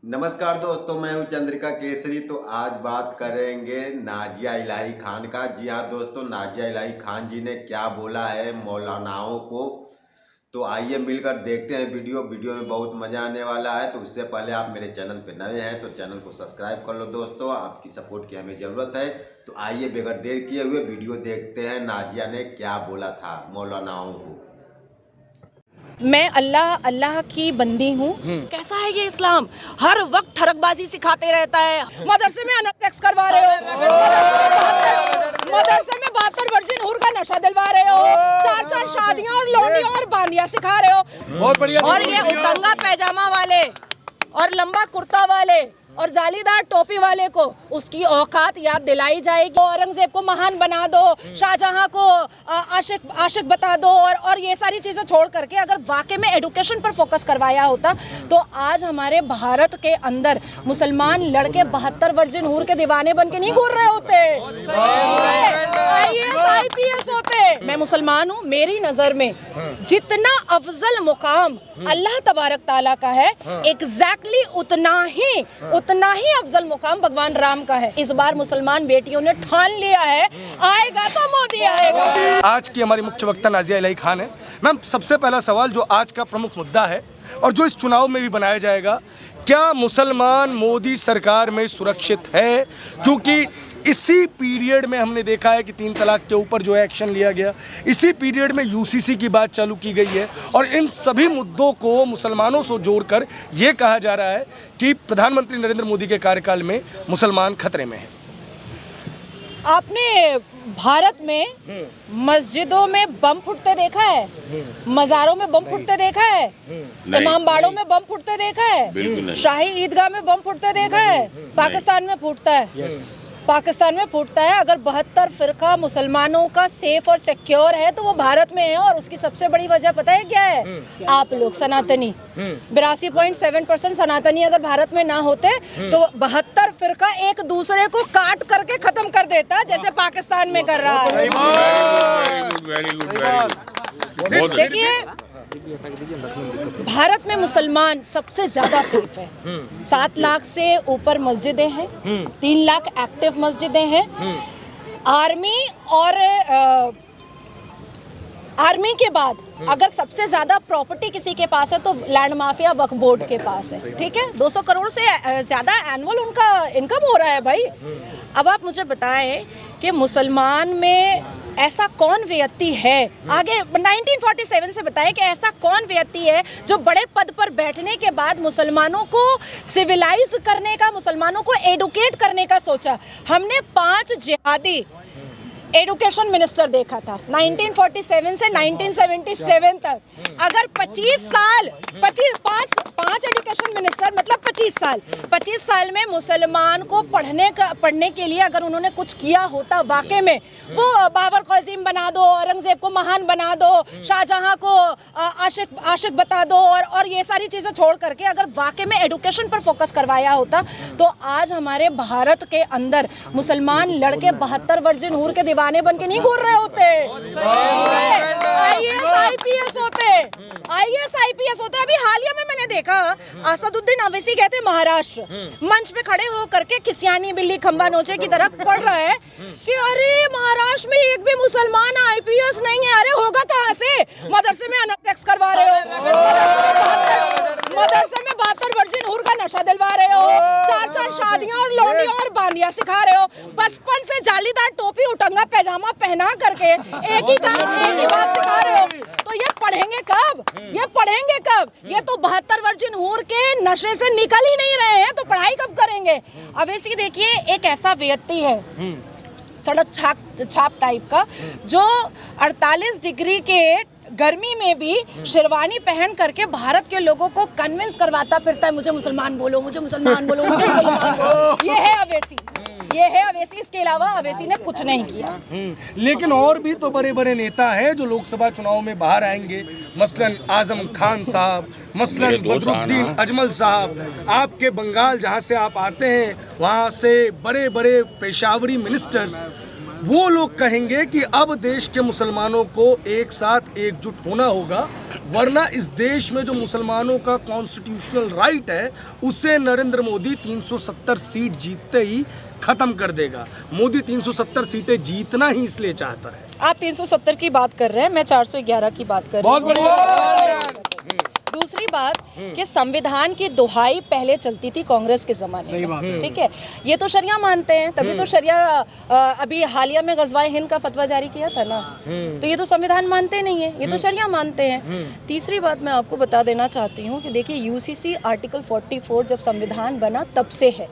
नमस्कार दोस्तों, मैं हूं चंद्रिका केसरी। तो आज बात करेंगे नाजिया इलाही खान का। जी हाँ दोस्तों, नाजिया इलाही खान जी ने क्या बोला है मौलानाओं को। तो आइए मिलकर देखते हैं वीडियो में बहुत मज़ा आने वाला है। तो उससे पहले आप मेरे चैनल पे नए हैं तो चैनल को सब्सक्राइब कर लो दोस्तों, आपकी सपोर्ट की हमें ज़रूरत है। तो आइए बगैर देर किए हुए वीडियो देखते हैं नाजिया ने क्या बोला था मौलानाओं को। मैं अल्लाह की बंदी हूँ। कैसा है ये इस्लाम? हर वक्त ठरकबाजी सिखाते रहता है। मदरसे में अनब सेक्स करवा रहे हो, मदरसे में 72 वर्जिन हूर का नशा दिलवा रहे हो, 4 शादियाँ और लौंडियाँ और बांदियाँ सिखा रहे हो। बहुत बढ़िया। और ये उतंगा पैजामा वाले और लंबा कुर्ता वाले और जालीदार टोपी वाले को उसकी औकात याद दिलाई जाएगी। औरंगजेब को महान बना दो, शाहजहां को आशिक बता दो और ये सारी चीजें छोड़ करके अगर वाकई में एजुकेशन पर फोकस करवाया होता तो आज हमारे भारत के अंदर मुसलमान लड़के 72 वर्जिन हूर के दीवाने बन के नहीं घूर रहे होते, IAS IPS होते। मैं मुसलमान हूँ, मेरी नजर में जितना अफजल मुकाम अल्लाह तबारक ताला का है एग्जैक्टली उतना ही अफजल मुकाम भगवान राम का है। इस बार मुसलमान बेटियों ने ठान लिया है, आएगा तो मोदी आएगा। आज की हमारी मुख्य वक्ता नाजिया इलाही खान है। मैम, सबसे पहला सवाल जो आज का प्रमुख मुद्दा है और जो इस चुनाव में भी बनाया जाएगा, क्या मुसलमान मोदी सरकार में सुरक्षित है? क्योंकि इसी पीरियड में हमने देखा है कि 3 तलाक के ऊपर जो है एक्शन लिया गया, इसी पीरियड में UCC की बात चालू की गई है और इन सभी मुद्दों को मुसलमानों से जोड़कर ये कहा जा रहा है कि प्रधानमंत्री नरेंद्र मोदी के कार्यकाल में मुसलमान खतरे में है। आपने भारत में मस्जिदों में बम फुटते देखा है? मज़ारों में बम फुटते देखा है? इमामबाड़ों में बम फुटते देखा है? शाही ईदगाह में बम फुटते देखा है? पाकिस्तान में फूटता है। पाकिस्तान में फूटता है। अगर 72 फिरका मुसलमानों का सेफ और सिक्योर है तो वो भारत में है और उसकी सबसे बड़ी वजह पता है क्या है? आप लोग सनातनी। 82.7% सनातनी अगर भारत में ना होते तो 72 फिरका एक दूसरे को काट करके खत्म कर देता जैसे पाकिस्तान में कर रहा है। देखिए, भारत में मुसलमान सबसे ज्यादा सेफ है। 7 लाख से ऊपर मस्जिदें हैं, 3 लाख एक्टिव मस्जिदें हैं। आर्मी के बाद अगर सबसे ज्यादा प्रॉपर्टी किसी के पास है तो लैंड माफिया वक्फ बोर्ड के पास है। ठीक है, 200 करोड़ से ज्यादा एनुअल उनका इनकम हो रहा है भाई। अब आप मुझे बताएं कि मुसलमान में ऐसा कौन व्यक्ति है, आगे 1947 से बताएं कि ऐसा कौन व्यक्ति है जो बड़े पद पर बैठने के बाद मुसलमानों को सिविलाइज करने का, मुसलमानों को एडुकेट करने का सोचा। हमने 5 जिहादी एडुकेशन मिनिस्टर देखा था 1947 से 1977 तक। अगर 25 साल 5 एजुकेशन मिनिस्टर मतलब 25 साल में मुसलमान को पढ़ने के लिए अगर उन्होंने कुछ किया होता वाकई में, वो बाबर को अजीम बना दो, औरंगजेब को महान बना दो, शाहजहां को आशिक बता दो और ये सारी चीजें छोड़ करके अगर वाकई में एडुकेशन पर फोकस करवाया होता तो आज हमारे भारत के अंदर मुसलमान लड़के 72 वर्जिन हूर के दीवाने बन के नहीं घूर रहे होते, IAS IPS होते। अभी हालिया में मैंने देखा असदुद्दीन अवैसी गए थे महाराष्ट्र, मंच पे खड़े हो करके खिसियानी बिल्ली खंबा नोचे की तरह पढ़ रहा है कि अरे महाराष्ट्र में एक भी मुसलमान IPS नहीं है। अरे होगा कहाँ से? मदरसे में अनब सेक्स करवा रहे हो, मदरसे में 72 वर्जिन हूर का नशा दिलवा रहे हो, 4 शादियाँ और लौंडियाँ और बांदियाँ सिखा रहे हो, बचपन से जालीदार टोपी उटंगा पैजामा पहना करके एक ही बात सिखा रहे हो। तो ये पढ़ेंगे कब? ये तो 72 वर्जिन हूर के नशे से निकल ही नहीं रहे हैं तो पढ़ाई कब करेंगे? अवैसी देखिए, एक ऐसा व्यक्ति है सड़क छाप टाइप का जो 48 डिग्री के गर्मी में भी शेरवानी पहन करके भारत के लोगों को कन्विंस करवाता फिरता है, मुझे मुसलमान बोलो, मुझे मुसलमान बोलो, मुझे मुसलमान बोलो। ये है अवैसी। इसके अलावा अवैसी ने कुछ नहीं किया। लेकिन और भी तो बड़े बड़े नेता हैं जो लोकसभा चुनाव में बाहर आएंगे, मसलन आजम खान साहब, मसलन बदरुद्दीन अजमल साहब। आपके बंगाल जहां से आप आते हैं वहां से बड़े बड़े पेशावरी मिनिस्टर्स वो लोग कहेंगे कि अब देश के मुसलमानों को एक साथ एकजुट होना होगा, वरना इस देश में जो मुसलमानों का कॉन्स्टिट्यूशनल राइट है उसे नरेंद्र मोदी 370 सीट जीतते ही खत्म कर देगा। मोदी 370 सीटें जीतना ही इसलिए चाहता है। आप 370 की बात कर रहे हैं, मैं 411 की बात कर रही हूँ। बहुत बढ़िया। दूसरी बात कि संविधान की दुहाई पहले चलती थी कांग्रेस के जमाने में, ठीक है, ये तो शरिया मानते हैं, तभी तो शरिया अभी हालिया में गजवाए हिंद का फतवा जारी किया था ना, तो ये तो संविधान मानते नहीं है, ये तो शरिया मानते हैं। तीसरी बात मैं आपको बता देना चाहती हूँ कि देखिए यूसीसी आर्टिकल 44 जब संविधान बना तब से है,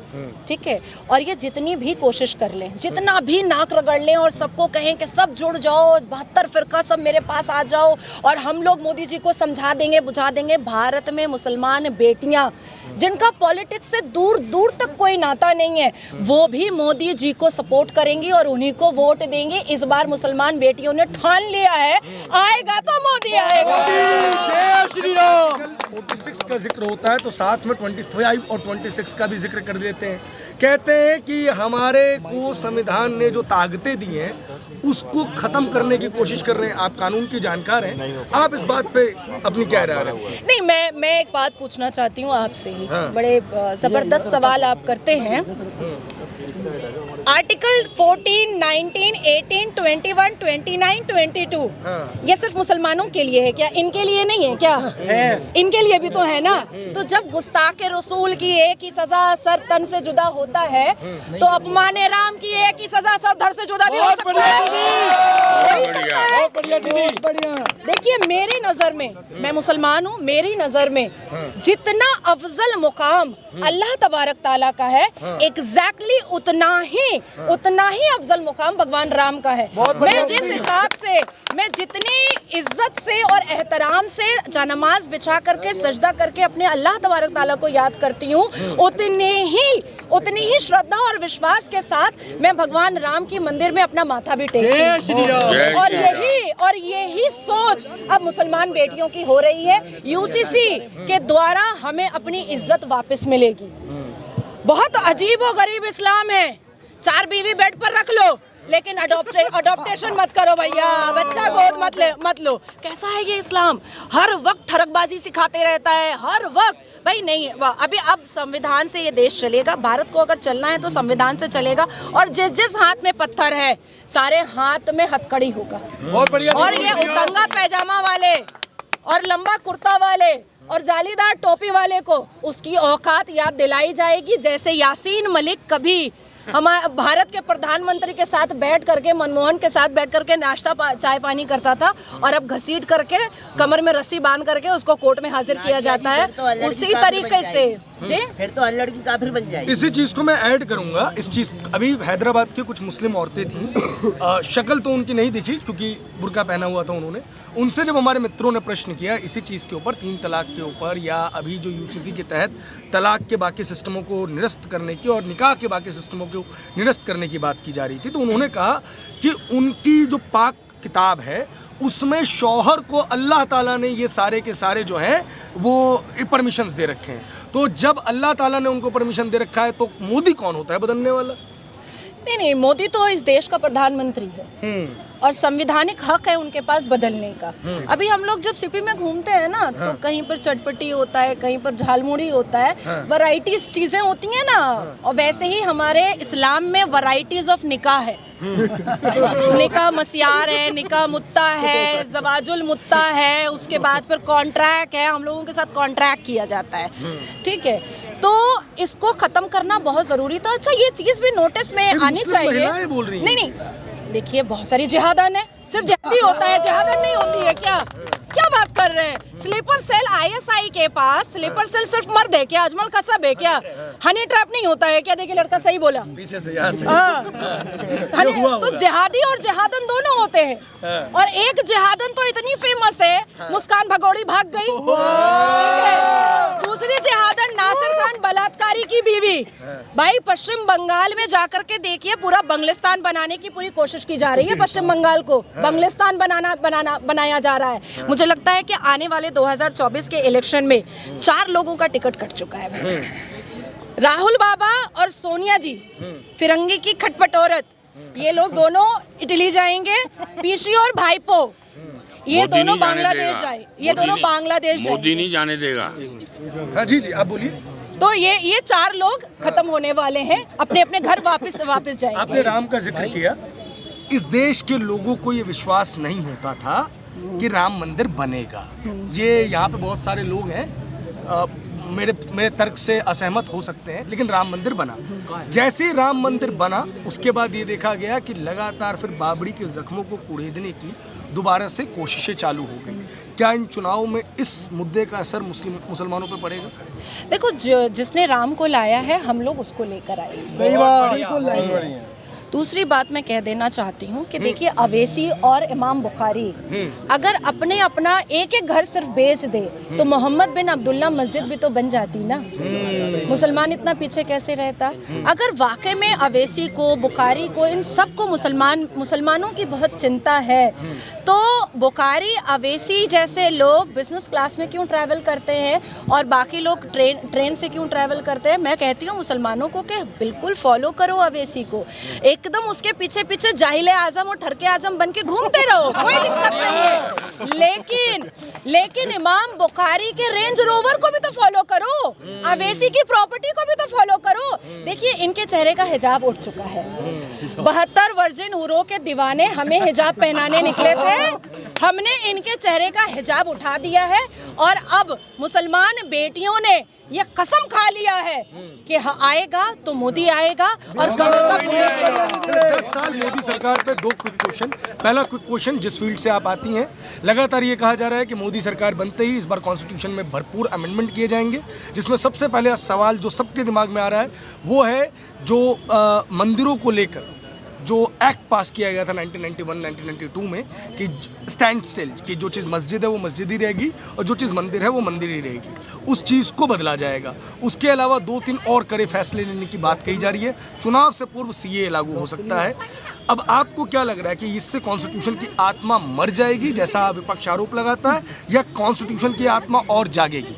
ठीक है, और ये जितनी भी कोशिश कर लें, जितना भी नाक रगड़ लें और सबको कहें कि सब जुड़ जाओ, 72 फिरका सब मेरे पास आ जाओ और हम लोग मोदी जी को समझा देंगे, बुझा देंगे, भारत में मुसलमान बेटियां जिनका पॉलिटिक्स से दूर दूर तक कोई नाता नहीं है, वो भी मोदी जी को सपोर्ट करेंगी और उन्हीं को वोट देंगे। इस बार मुसलमान बेटियों ने ठान लिया है, आएगा तो मोदी आएगा। 46 का जिक्र होता है तो साथ में 25 और 26 का भी जिक्र कर देते हैं। कहते हैं कि हमारे को संविधान ने जो ताकतें दी हैं उसको खत्म करने की कोशिश कर रहे हैं। आप कानून की जानकार हैं, आप इस बात पे अपनी क्या राय हैं? नहीं, मैं एक बात पूछना चाहती हूँ आपसे ही, बड़े जबरदस्त सवाल आप करते हैं। आर्टिकल 14, 19, 18, 21, 29, 22 ये सिर्फ मुसलमानों के लिए है क्या? इनके लिए नहीं है क्या? है। इनके लिए भी तो है ना। तो जब गुस्ताखे रसूल की एक ही सजा सर तन से जुदा होता है तो अपमाने राम की एक ही सजा सर धड़ से जुदा भी हो सकता है। देखिए मेरी नजर में, मैं मुसलमान हूँ, मेरी नजर में जितना अफजल मुकाम अल्लाह तबारक ताला का है, एग्जैक्टली उतना ही अफजल मुकाम भगवान राम का है। मैं जिस हिसाब से, मैं जितनी इज्जत से और एहतराम से जानमाज बिछा करके सजदा करके अपने अल्लाह तबारक ताला को याद करती हूँ, उतनी ही श्रद्धा और विश्वास के साथ मैं भगवान राम की मंदिर में अपना माथा भी टेकती हूँ। और यही सोच अब मुसलमान बेटियों की हो रही है। यूसीसी के द्वारा हमें अपनी इज्जत वापस मिलेगी। बहुत अजीब और गरीब इस्लाम है, 4 बीवी बेड पर रख लो लेकिन अडॉप्टेशन मत करो भैया, बच्चा गोद मत लो। कैसा है ये इस्लाम? हर वक्त ठरकबाजी सिखाते रहता है, हर वक्त। भाई नहीं, अभी अब संविधान से ये देश चलेगा। भारत को अगर चलना है तो संविधान से चलेगा और जिस हाथ में पत्थर है सारे हाथ में हथकड़ी होगा। और ये उतंगा पैजामा वाले और लंबा कुर्ता वाले और जालीदार टोपी वाले को उसकी औकात याद दिलाई जाएगी, जैसे यासीन मलिक कभी हमारे भारत के प्रधानमंत्री के साथ बैठ करके, मनमोहन के साथ बैठ करके नाश्ता चाय पानी करता था और अब घसीट करके कमर में रस्सी बांध करके उसको कोर्ट में हाजिर किया जाता है। उसी तरीके से जी फिर तो लड़की काफिर बन जाएगी। इसी चीज को मैं ऐड करूंगा। इस चीज अभी हैदराबाद की कुछ मुस्लिम औरतें थी, शक्ल तो उनकी नहीं दिखी क्योंकि बुर्का पहना हुआ था उन्होंने। उनसे जब हमारे मित्रों ने प्रश्न किया इसी चीज़ के ऊपर, 3 तलाक के ऊपर या अभी जो यूसीसी के तहत तलाक के बाकी सिस्टमों को निरस्त करने की और निकाह के बाकी सिस्टमों को निरस्त करने की बात की जा रही थी, तो उन्होंने कहा कि उनकी जो पाक किताब है उसमें शौहर को अल्लाह ताला ने ये सारे के सारे जो हैं वो परमिशंस दे रखे हैं। तो जब अल्लाह ताला ने उनको परमिशन दे रखा है तो मोदी कौन होता है बदलने वाला? नहीं, मोदी तो इस देश का प्रधानमंत्री है और संविधानिक हक है उनके पास बदलने का। अभी हम लोग जब सिपी में घूमते हैं ना तो कहीं पर चटपटी होता है, कहीं पर झालमुड़ी होता है, वैरायटीज चीजें होती हैं ना। और वैसे ही हमारे इस्लाम में वैरायटीज ऑफ निकाह है। निकाह मसियार है, निकाह मुत्ता है, जवाजुल मुत्ता है, उसके बाद फिर कॉन्ट्रैक्ट है, हम लोगों के साथ कॉन्ट्रैक्ट किया जाता है, ठीक है। तो इसको खत्म करना बहुत जरूरी था। अच्छा ये चीज भी नोटिस में आनी चाहिए। नहीं, देखिए बहुत सारी जिहादन है, सिर्फ जिहादी होता है, जिहादन नहीं होती है क्या बात कर रहे हैं? स्लीपर सेल आईएसआई के पास स्लीपर सेल सिर्फ मर्द है क्या? अजमल कसब है क्या? हनी ट्रैप नहीं होता है क्या? देखिए लड़का सही बोला पीछे से यहाँ से। तो जिहादी और जिहादन दोनों होते हैं और एक जिहादन तो इतनी फेमस है मुस्कान भगोड़ी भाग गई, दूसरी जिहादन नासिर खान बलात्कारी की बीवी। भाई पश्चिम बंगाल में जाकर के देखिए, पूरा बंगलिस्तान बनाने की पूरी कोशिश की जा रही है। पश्चिम बंगाल को बंगलिस्तान बनाया जा रहा है। मुझे लगता है कि आने वाले 2024 के इलेक्शन में 4 लोगों का टिकट कट चुका है। राहुल बाबा और सोनिया जी, फिरंगी की खटपट औरत, ये लोग दोनों इटली जाएंगे, पीसी और भाईपो, ये दोनों बांग्लादेश जाए, ये दोनों बांग्लादेश जाएंगे। मोदी नहीं जाने देगा। हाँ जी आप बोलिए। तो ये 4 लोग खत्म होने वाले हैं, अपने अपने घर वापस जाएंगे। आपने राम का जिक्र किया। इस देश के लोगों को ये विश्वास नहीं होता था कि राम मंदिर बनेगा। ये यहाँ पे बहुत सारे लोग हैं मेरे तर्क से असहमत हो सकते हैं, लेकिन राम मंदिर बना। जैसे ही राम मंदिर बना उसके बाद ये देखा गया कि लगातार फिर बाबरी के जख्मों को कुड़ेदने की दोबारा से कोशिशें चालू हो गई। क्या इन चुनाव में इस मुद्दे का असर मुसलमानों पर पड़ेगा? देखो, जिसने राम को लाया है हम लोग उसको लेकर आए। सही बात। दूसरी बात मैं कह देना चाहती हूँ कि देखिए, अवैसी और इमाम बुखारी अगर अपने अपना एक एक घर सिर्फ बेच दे तो मोहम्मद बिन अब्दुल्ला मस्जिद भी तो बन जाती ना। मुसलमान इतना पीछे कैसे रहता? अगर वाकई में अवैसी को, बुखारी को, इन सबको मुसलमानों की बहुत चिंता है, तो बुखारी, अवैसी जैसे लोग बिजनेस क्लास में क्यों ट्रैवल करते हैं और बाकी लोग ट्रेन से क्यों ट्रैवल करते हैं? मैं कहती हूँ मुसलमानों को कि बिल्कुल फॉलो करो अवैसी को, एकदम उसके पीछे पीछे जाहिले आजम और ठरके आजम बन के घूमते रहो, कोई दिक्कत नहीं है। लेकिन इमाम बुखारी के रेंज रोवर को भी तो फॉलो करो, अवैसी की प्रॉपर्टी को भी तो फॉलो करो। देखिए, इनके चेहरे का हिजाब उठ चुका है। 72 वर्जिन हुरों के दीवाने हमें हिजाब पहनाने निकले थे, हमने इनके चेहरे का हिजाब उठा दिया है और अब मुसलमान बेटियों ने ये कसम खा लिया है कि आएगा तो मोदी आएगा और कमर का 10 साल मोदी सरकार पे 2 क्विक क्वेश्चन। पहला क्विक क्वेश्चन, जिस फील्ड से आप आती हैं, लगातार ये कहा जा रहा है कि मोदी सरकार बनते ही इस बार कॉन्स्टिट्यूशन में भरपूर अमेंडमेंट किए जाएंगे, जिसमें सबसे पहले सवाल जो सबके दिमाग में आ रहा है वो है जो मंदिरों को लेकर जो एक्ट पास किया गया था 1991-1992 में कि स्टैंड स्टिल, कि जो चीज़ मस्जिद है वो मस्जिद ही रहेगी और जो चीज़ मंदिर है वो मंदिर ही रहेगी, उस चीज़ को बदला जाएगा। उसके अलावा 2-3 और कड़े फैसले लेने की बात कही जा रही है। चुनाव से पूर्व सीए लागू हो सकता है। अब आपको क्या लग रहा है कि इससे कॉन्स्टिट्यूशन की आत्मा मर जाएगी जैसा विपक्ष आरोप लगाता है, या कॉन्स्टिट्यूशन की आत्मा और जागेगी?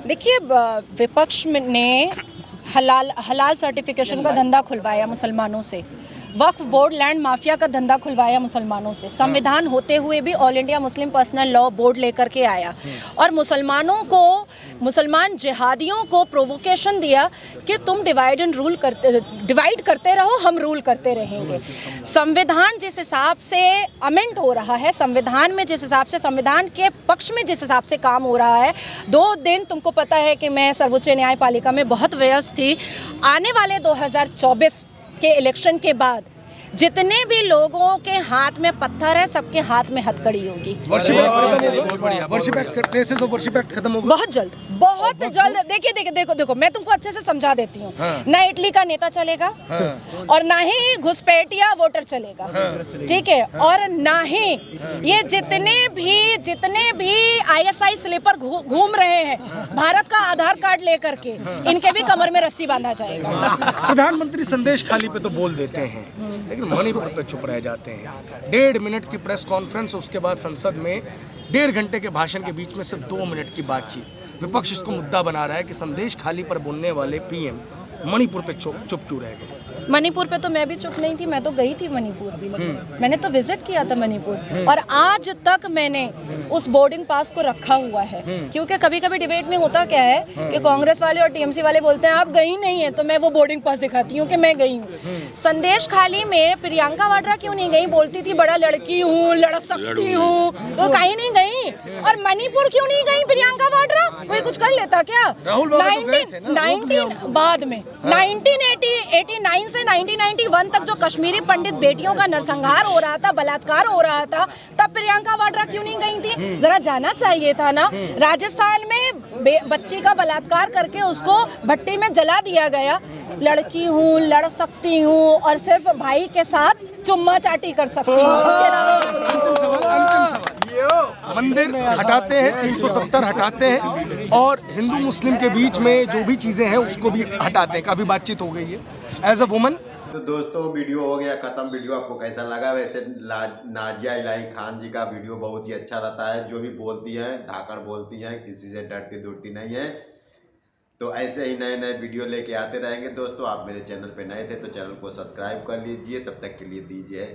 देखिए, विपक्ष ने हलाल सर्टिफिकेशन का धंधा खुलवाया मुसलमानों से, वक्फ बोर्ड लैंड माफिया का धंधा खुलवाया मुसलमानों से, संविधान होते हुए भी all India Muslim personal law board लेकर के आया और मुसलमानों को, मुसलमान जिहादियों को प्रोवोकेशन दिया कि तुम डिवाइड करते रहो, हम रूल करते रहेंगे। संविधान जिस हिसाब से अमेंड हो रहा है, संविधान में जिस हिसाब से, संविधान के पक्ष में जिस हिसाब से काम हो रहा है, 2 दिन तुमको पता है कि मैं सर्वोच्च न्यायपालिका में बहुत व्यस्त थी। आने वाले 2024 के इलेक्शन के बाद जितने भी लोगों के हाथ में पत्थर है, सबके हाथ में हथकड़ी होगी। खत्म होगा बहुत जल्द, बहुत जल्द। देखो, मैं तुमको अच्छे से समझा देती हूँ। ना इटली का नेता चलेगा और ना ही घुसपैठिया वोटर चलेगा, ठीक है, और ना ही ये जितने भी ISI स्लीपर घूम रहे हैं भारत का आधार कार्ड लेकर के, इनके भी कमर में रस्सी बांधा जाएगा। प्रधानमंत्री संदेश खाली पे तो बोल देते हैं, लेकिन मणिपुर पे चुप रह जाते हैं। 1.5 मिनट की प्रेस कॉन्फ्रेंस, उसके बाद संसद में 1.5 घंटे के भाषण के बीच में सिर्फ 2 मिनट की बातचीत। विपक्ष इसको मुद्दा बना रहा है कि संदेश खाली पर बोलने वाले PM मणिपुर पे चुप क्यों रह गए? मणिपुर पे तो मैं भी चुप नहीं थी, मैं तो गई थी मणिपुर, मैंने तो विजिट किया था मणिपुर और आज तक मैंने उस बोर्डिंग पास को रखा हुआ है। क्योंकि कभी कभी डिबेट में होता क्या है कि कांग्रेस वाले और TMC वाले बोलते हैं आप गई नहीं है, तो मैं वो बोर्डिंग पास दिखाती हूँ कि मैं गई हूँ। संदेश खाली में प्रियंका वाड्रा क्यों नहीं गई? बोलती थी बड़ा लड़की हूँ, लड़ सकती हूँ, तो कहीं नहीं गई। और मणिपुर क्यों नहीं गई प्रियंका वाड्रा? कोई कुछ कर लेता क्या? 19 बाद में 1989 से 1991 तक जो कश्मीरी पंडित बेटियों का नरसंहार हो रहा था, बलात्कार हो रहा था, तब प्रियंका वाड्रा क्यों नहीं गई थी? जरा जाना चाहिए था ना। राजस्थान में बच्ची का बलात्कार करके उसको भट्टी में जला दिया गया। लड़की हूँ, लड़ सकती हूँ और सिर्फ भाई के साथ चुम्मा चाटी कर सकती हूँ। मंदिर हटाते हैं, 370 हटाते हैं और हिंदू मुस्लिम के बीच में जो भी चीजें हैं उसको भी हटाते हैं। काफी बातचीत हो गई है एज अ वुमन। तो दोस्तों, वीडियो हो गया खत्म। वीडियो आपको कैसा लगा? वैसे नाजिया इलाही खान जी का वीडियो बहुत ही अच्छा रहता है। जो भी बोलती हैं धाकड़ बोलती हैं, किसी से डरती दुरती नहीं है। तो ऐसे ही नए नए वीडियो लेके आते रहेंगे दोस्तों। आप मेरे चैनल पे नए थे तो चैनल को सब्सक्राइब कर लीजिए। तब तक के लिए दीजिए